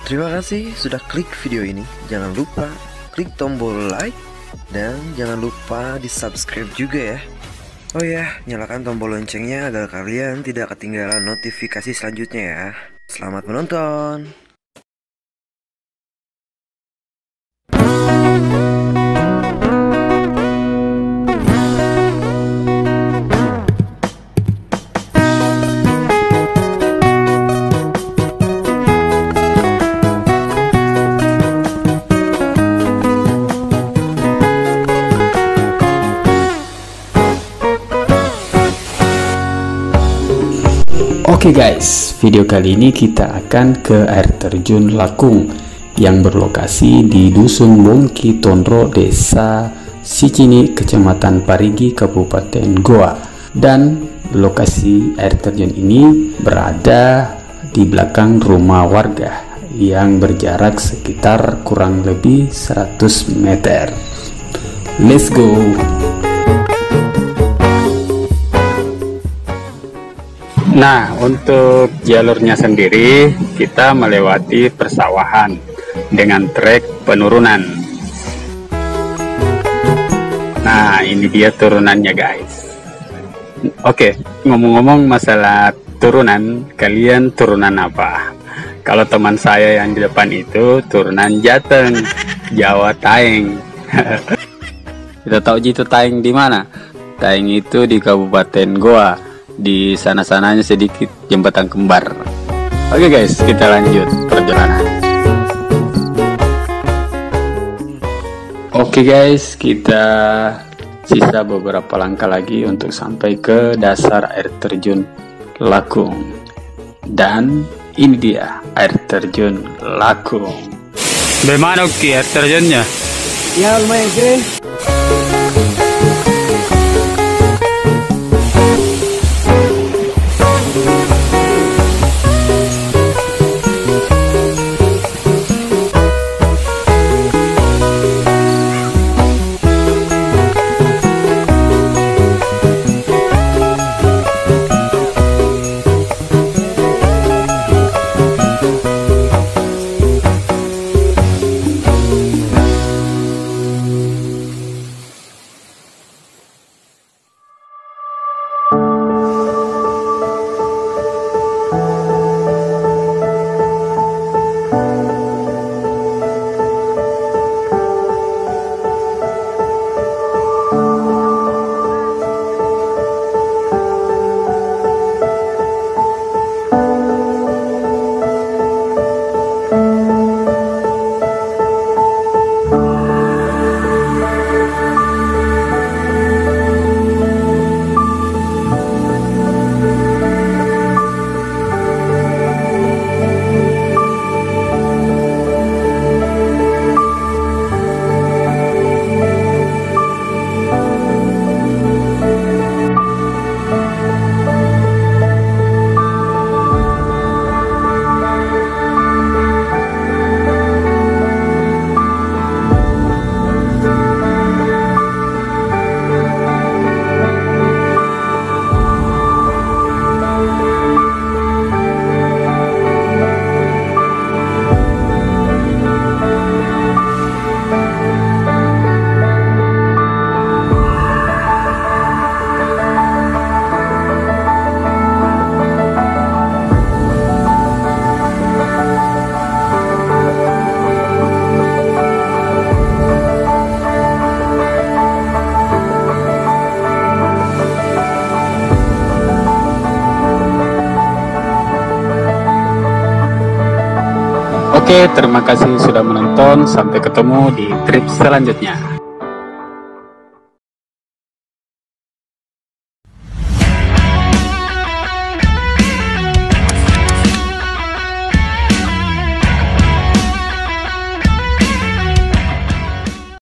Terima kasih sudah klik video ini. Jangan lupa klik tombol like dan jangan lupa di subscribe juga ya. Oh ya, nyalakan tombol loncengnya agar kalian tidak ketinggalan notifikasi selanjutnya ya. Selamat menonton. Oke guys, video kali ini kita akan ke air terjun Lakung yang berlokasi di Dusun Bongki Tondro, Desa Sicini, Kecamatan Parigi, Kabupaten Goa. Dan lokasi air terjun ini berada di belakang rumah warga yang berjarak sekitar kurang lebih 100 meter. Let's go! Nah, untuk jalurnya sendiri kita melewati persawahan dengan trek penurunan. Nah, ini dia turunannya guys. Oke, ngomong-ngomong masalah turunan, kalian turunan apa? Kalau teman saya yang di depan itu turunan Jateng, Jawa Taeng. Kita tahu itu Taeng di mana? Taeng itu di Kabupaten Goa. Di sana-sananya sedikit jembatan kembar. Oke guys, kita lanjut perjalanan. Oke guys, kita sisa beberapa langkah lagi untuk sampai ke dasar air terjun Lakung. Dan ini dia air terjun Lakung. Bagaimana air terjunnya? Ya lumayan keren. Oke, terima kasih sudah menonton. Sampai ketemu di trip selanjutnya.